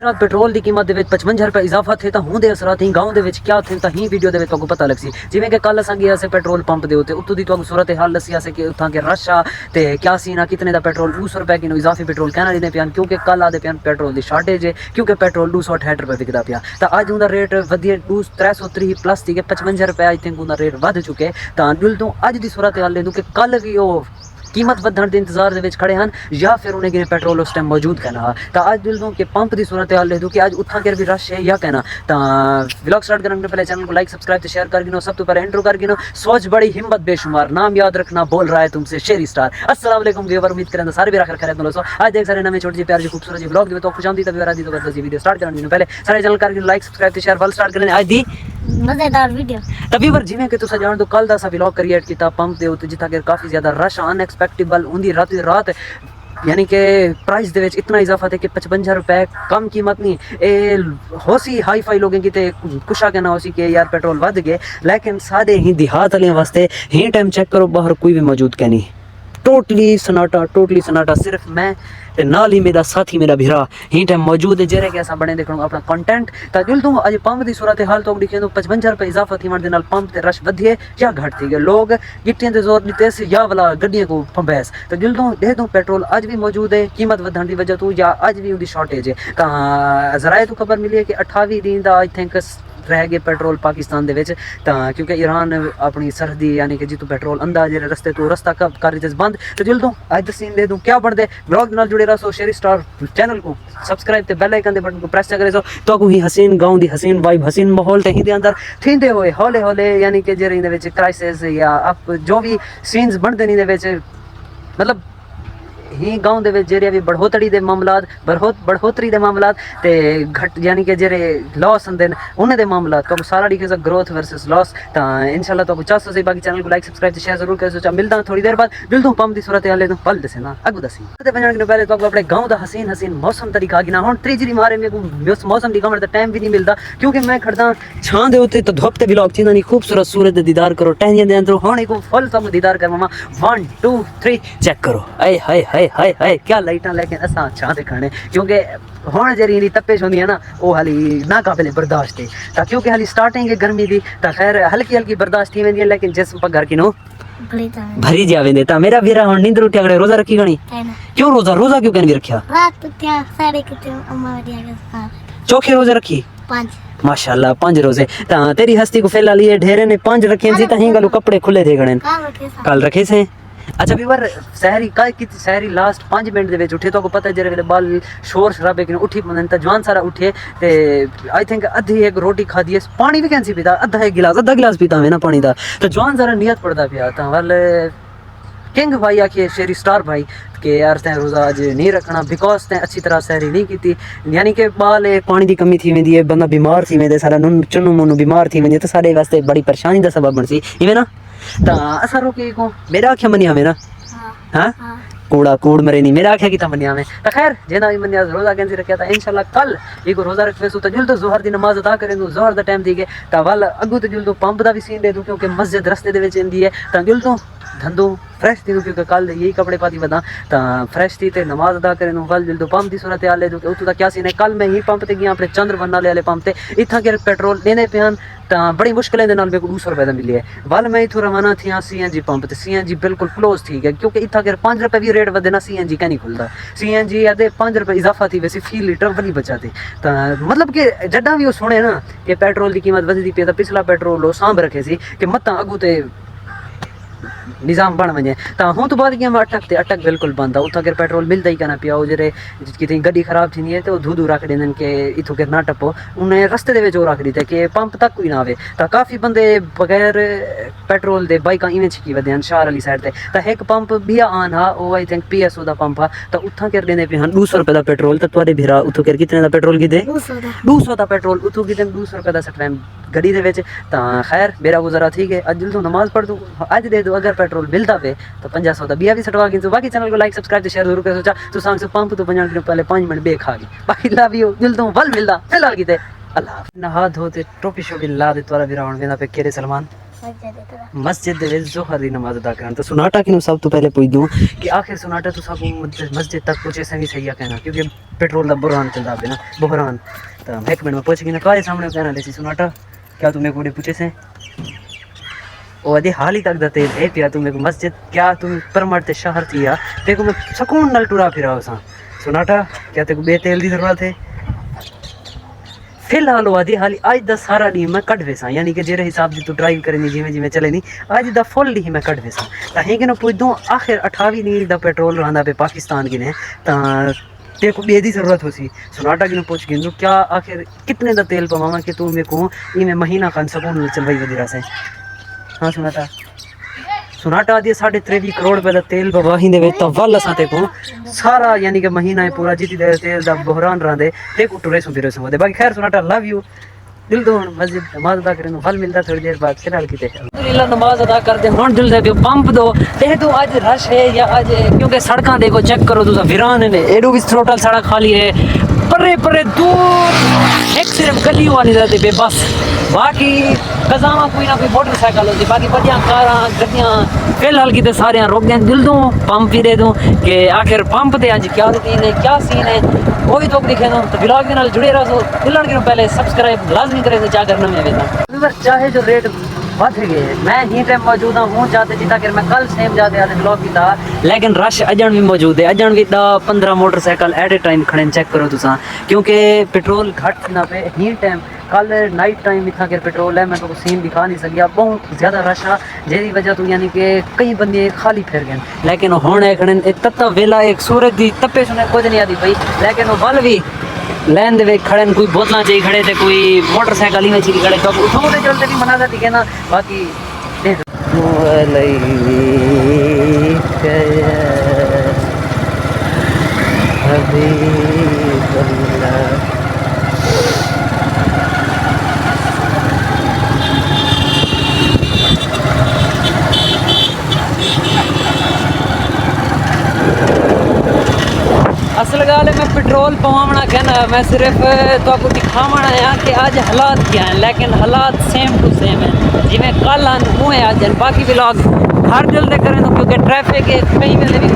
रात पेट्रोल की कीमत ਦੇ ਵਿੱਚ 55 रुपए इजाफा थे ਤਾਂ ਹੁਣ ਦੇ ਅਸਰਾਂ ਹੀ ਗਾਉਂ ਦੇ ਵਿੱਚ ਕੀ ਥੇ ਤਾਂ ਹੀ ਵੀਡੀਓ ਦੇ ਵਿੱਚ ਤੁਹਾਨੂੰ ਪਤਾ ਲੱਗ ਸੀ ਜਿਵੇਂ ਕਿ ਕੱਲ ਅਸਾਂ ਗਿਆ ਸੇ ਪੈਟਰੋਲ ਪੰਪ ਦੇ ਉੱਤੇ ਉੱਤੋਂ ਦੀ ਤੁਹਾਨੂੰ ਸੂਰਤ ਹਾਲ ਦੱਸਿਆ ਸੀ ਕਿ ਉੱਥਾਂ ਕੇ ਰਸ਼ ਆ ਤੇ ਕਿਆ ਸੀ ਨਾ ਕਿਤਨੇ ਦਾ ਪੈਟਰੋਲ 200 रुपए ਕਿਲੋ ਇਜ਼ਾਫੀ ਪੈਟਰੋਲ ਕਹਿਣਾ ਦਿੰਦੇ ਪਿਆਨ ਕਿਉਂਕਿ ਕੱਲ ਆਦੇ ਪਿਆਨ ਪੈਟਰੋਲ ਦੀ ਸ਼ਾਰਟੇਜ ਹੈ ਕਿਉਂਕਿ ਪੈਟਰੋਲ 268 रुपए ਵਿਕਦਾ ਪਿਆ ਤਾਂ ਅੱਜ ਉਹਦਾ ਰੇਟ ਵਧੀਆ 330 ਪਲੱਸ ਸੀ ਕਿ 55 रुपए ਆਈ ਥਿੰਕ ਉਹਦਾ ਰੇਟ ਵੱਧ ਚੁੱਕੇ ਤਾਂ ਦਿਲ ਤੋਂ ਅੱਜ ਦੀ ਸੂਰਤ ਹਾਲ ਲੈ ਦੂੰ ਕਿ ਕੱਲ ਵੀ ਉਹ कीमत बढ़ने के इंतजार के खड़े हैं या फिर उन्हें कि पेट्रोल उस टाइम मौजूद कहना तो अज दिल दूँ कि पंप की सूरत हाल ले दूँ कि अज उतना कर भी रश है या कहना तो व्लॉग स्टार्ट करने पहले चैनल को लाइक सब्सक्राइब शेयर कर गिनो सब तो पहले इंट्रो कर गिनो सोच बड़ी हिम्मत बेशुमार नाम याद रखना बोल रहा है तुमसे शेरी स्टार अस्सलाम वालेकुम व्यूअर उम्मीद करें सारे भी आखिर खैर दोस्तों आज देख सारे नवे छोटी सी प्यारी खूबसूरत जी व्लॉग तो खुश आमदी तभी दी तो बस वीडियो स्टार्ट करने पहले सारे चैनल कर लाइक सब्सक्राइब शेयर वाल स्टार्ट करने आज दी मजेदार वीडियो तभी पर जिवें कि तुसा जान दो कल दा सा व्लॉग क्रिएट कीता पंप दे उत्ते जिथा के काफी ज्यादा रश अनएक्सपेक्टेबल हुंदी रात यानी कि प्राइस दे विच इतना इजाफा थे कि 55 रुपए कम कीमत नहीं ए होसी हाई फाई लोगों की ते कुछ आगे ना होसी कि यार पेट्रोल वध गए लेकिन सादे ही देहात वाले वास्ते ही टाइम चेक करो बाहर कोई भी मौजूद क्या नहीं टोटली सन्नाटा सिर्फ मैं ते नाल ही मेरा साथी मेरा भिरा ही टाइम मौजूद है जेरे कैसा बने देखो अपना कंटेंट ता दिल तो आज पंप की सूरत हाल तो दिखे तो 55 रुपए इजाफा थी मर नाल पंप ते रश वधिए या घट थी गए लोग गिट्टियां ते जोर दिते से या वाला गड्डियां को फंबैस तो दिल तो दे दूं पेट्रोल आज भी मौजूद है कीमत वधण की वजह तो या आज भी उनकी शॉर्टेज है ता जराए तो खबर मिली है कि 28 दिन दा आई थिंक रह गए पेट्रोल पाकिस्तान दे विच तां क्योंकि ईरान अपनी सरहदी यानी कि जितों पेट्रोल अंदाजे रस्ते तो रस्ता कब कर रही बंद तो दिल तो आज द सीन दे दूं क्या बढ़दे ब्लॉग नाल जुड़े रहो शेरी स्टार चैनल को सब्सक्राइब ते बेल आइकन दे बटन को प्रेस करे तो को ही हसीन गांव दी हसीन वाइब हसीन माहौल ते ही दे अंदर थींदे होए हौले हौले यानी कि जेरे दे विच क्राइसिस या अप जो भी सीन्स बनदे नी दे विच मतलब ही गाँव दे विच जेरे भी बढ़ोतरी दे मामलात बढ़ोतरी दे मामलात ते घट यानी कि जेरे लॉस होंदे उन्हें दे मामलात तो सारा दिखे सा ग्रोथ वर्सेस लॉस ता इंशाल्लाह तो चाह सो बाकी चैनल को लाइक सब्सक्राइब शेयर जरूर कर सोचा मिलता थोड़ी देर बाद दिल तो पंप दी सूरत हाल तो पल दसे ना अगू दसी ते पंजाब के पहले तो अपने गांव दा हसीन मौसम तरीका गिना हुन त्रीजरी मारे मेरे को मौसम दी कमर दा टाइम भी नहीं मिलता क्योंकि मैं खड़दा छां दे उत्ते तो धुप ते व्लॉग चीना नी खूबसूरत सूरत दे दीदार करो टहनियां दे अंदर हुन एक फुल तक दीदार कर मामा 1 2 3 चेक करो आए हाय हाय हाय हाय क्या लाइटां लेकिन असां छां ते खाने क्योंकि हुण जेरी इन्नी तपिश होंदी है ना वो हाली ना काबिल बर्दाश्त है ता क्योंकि हाली स्टार्टिंग है गर्मी दी ता खैर हल्की बर्दाश्त थी वेंदी है लेकिन जिस्म पगर की नो भरी जा वेंदे ता मेरा वीरा हुण नींद उठ्या करे रोजा रखी गणी क्यों रोजा क्यों कन रखया रात उठ्या साढ़े किते अम्मा वडिया के चौखे रोजा रखी 5 माशाल्लाह 5 रोजे ता तेरी हस्ती को फिलहाल ये ढेरे ने 5 रखे जी ता ही गलो कपड़े खुले थे गणे कल रखे से अच्छा भी बार सहरी का की सहरी लास्ट 5 मिनट दे विच उठे तो को पता जरे वेले बाल शोर शराबे कि उठी पन त जवान सारा उठे ते आई थिंक आधी एक रोटी खादी है पानी भी कैंसी पीता आधा गिलास पीता है ना पानी दा तो जवान सारा नियत पड़दा पिया ता वाल किंग भाई आके शेरी स्टार भाई कि यार तैं रोज़ा अज नहीं रखना बिकॉज तैं अच्छी तरह सहरी नहीं की यानी कि बाल पानी की कमी थी वेंदी है बंदा बीमार थी वेंदे सारा नुन चुन्नू मुन्नू बीमार थी वेंदे तो सारे वास्ते बड़ी परेशानी दा सबब बनसी इवें ना ता असा रोके को मेरा आख्या मनिया में ना हां कूड़ मरे नहीं मेरा आख्या की ता मनिया में तो खैर जेना भी मनिया रोजा कैंसी रखया था इंशाल्लाह कल एक रोजा रखवे सो तो जल्द जोहर दी नमाज अदा करें जोहर दा टाइम दी के ता वाल अगू तो जल्द पंप दा भी सीन दे दूं क्योंकि मस्जिद रस्ते दे विच इंदी है ता जल्द धंधो फ्रेश थी क्योंकि कल यही कपड़े पाती बदा ता फ्रेश थी ते नमाज अदा करें कल जल्द पंप दी सूरत हाल दे उतो दा क्या सीन है कल मैं ही पंप ते गया अपने चंद्रवन वाले पंप ते इथा के पेट्रोल लेने पियान ता बड़ी मुश्किलें दे नाल मेरे को 200 रुपए दा मिली है वाल मैं इथों रवाना थी सीएनजी पंप ते सीएनजी बिल्कुल क्लोज थी गया क्योंकि इथा के 5 रुपए भी रेट वधना सीएनजी का नहीं खुलदा सीएनजी आदे 5 रुपए इजाफा थी वैसे फी लीटर वली बचाते ता मतलब कि जड्डा भी वो सुने ना कि पेट्रोल की कीमत वधदी पे ता पिछला पेट्रोल वो सांभ रखे सी कि मता अगू ते निज़ाम बन वजे ता हूँ तो बाद गया मैं अटक बिल्कुल बंद है उतना अगर पेट्रोल मिलता ही कहना पिया जरे कितनी गड्डी खराब थी है तो धू रख देंगे कि इतों के ना टपो उन्हें रस्ते दे रख दी कि पंप तक कोई ना आवे तो काफ़ी बंदे बगैर पेट्रोल दे बाइक इवें छिकी वधे शहर वाली साइड से तो एक पंप भी आन हा वो आई थिंक PSO का पंप हा तो उतना कर देने पे 200 रुपए का पेट्रोल तो तुआरे भिरा उतों कर कितने का पेट्रोल गिदे 200 का पेट्रोल उतों गिदे 200 रुपए का सटवाम गड्डी दे विच ता खैर मेरा गुजारा ठीक है अज तो नमाज पढ़ दूँ अज दे दो अगर पेट्रोल मिलता पे तो 500 का बिया भी सटवा गिन बाकी चैनल को लाइक सब्सक्राइब शेयर जरूर कर सोचा तो सांग से पंप तो 50 मिनट पहले 5 मिनट बे खा गई बाकी लव यू दिल तो वल मिलदा फिलहाल की ते अल्लाह नहा धोते टोपी शोपी ला दे तोरा विराउंड वेंदा पे केरे सलमान मस्जिद दे विच ज़ोहर दी नमाज अदा करन तो सुनाटा कि सब तो पहले पूछ दूं कि आखिर सुनाटा तो सब मस्जिद तक पहुंचे से भी सही है कहना क्योंकि पेट्रोल दा बुरहान चलदा पे ना बुहरान तो एक मिनट में पहुंच गई ना काले सामने कहना लेसी सुनाटा क्या तू मेरे को पूछे से ओ अदे हाल ही तक दा तेल है पिया तू मेरे को मस्जिद क्या तू परमट ते शहर थिया ते को मैं सुकून नाल टुरा फिरा सा सुनाटा क्या ते को बे तेल दी जरूरत है फिलहाल वादी हाली आज दा सारा डी मैं कट वेसा यानी कि जेरे हिसाब से तू ड्राइव करनी जिवें जिवें चले नी आज दा फुल डी मैं कट वेसा ता हे कि ना पूछ दूं आखिर 28 नील दा पेट्रोल रहंदा पे पाकिस्तान की ने ता ते को बे दी जरूरत होसी सुनाटा की पूछ गिन क्या आखिर कितने दा तेल पवावा कि तू मेरे को ई में महीना खान सकून चलवाई वगैरह से हां सुनाटा सुनाटा दी 3.5 करोड़ रुपए दा तेल पवाही दे तो वल असा ते को सारा यानी कि महीना है पूरा जितनी देर तेल दा बहरान रहंदे ते को टुरे सो फिरे सो दे बाकी खैर सुनाटा लव यू दिल तो मस्जिद नमाज अदा करने फल मिलता थोड़ी देर बाद फिलहाल की अल्हम्दुलिल्लाह नमाज अदा कर दे हुन दिल दे पंप दो ते तो आज रश है या आज क्योंकि सड़कां देखो चेक करो तुसा वीरान ने एडो भी टोटल सड़क खाली है परे परे दूर एक सिर्फ गली वाली रहते बे बस बाकी कजामा कोई ना कोई मोटरसाइकिल होती बाकी बड़िया कारां गड्डियां फिलहाल की ते सारे रोक दें दिल दूं पंप भी दे दूं कि आखिर पंप ते आज क्या सीन है क्या सीन है वो भी तो दिखे दो तो ब्लॉग के नाल जुड़े रहो दिलन के पहले सब्सक्राइब लाजमी करे तो क्या करना मैं बेटा चाहे जो रेट बढ़ गए मैं ही टाइम मौजूद हूँ जाते जितना कि मैं कल सेम जाते आते ब्लॉग किया लेकिन रश अजन भी मौजूद है अजन भी 10-15 मोटरसाइकिल एट ए टाइम खड़े चेक करो तुसा क्योंकि पेट्रोल घट ना पे ही टाइम कल नाइट टाइम इतना के पेट्रोल है मैं तो सीन दिखा नहीं सकिया बहुत ज़्यादा रश है जेदी वजह तो यानी कि कई बंदे खाली फिर गए लेकिन हुण खड़े एक तत्ता वेला एक सूरज की तपे सुने कुछ नहीं आती पई लेकिन वो बल भी लैन दे खड़े कोई बोतल चाहिए खड़े थे कोई मोटरसाइकिल ही चाहिए खड़े तो उठो दे चलते भी मना दिखे ना बाकी असल गाल है मैं पेट्रोल पवाना कहना मैं सिर्फ तो आपको दिखावना है कि आज हालात क्या हैं लेकिन हालात सेम टू सेम है जिमें कल हुए आज बाकी ब्लॉग हर दिल दे करें तो क्योंकि ट्रैफिक कई वेले भी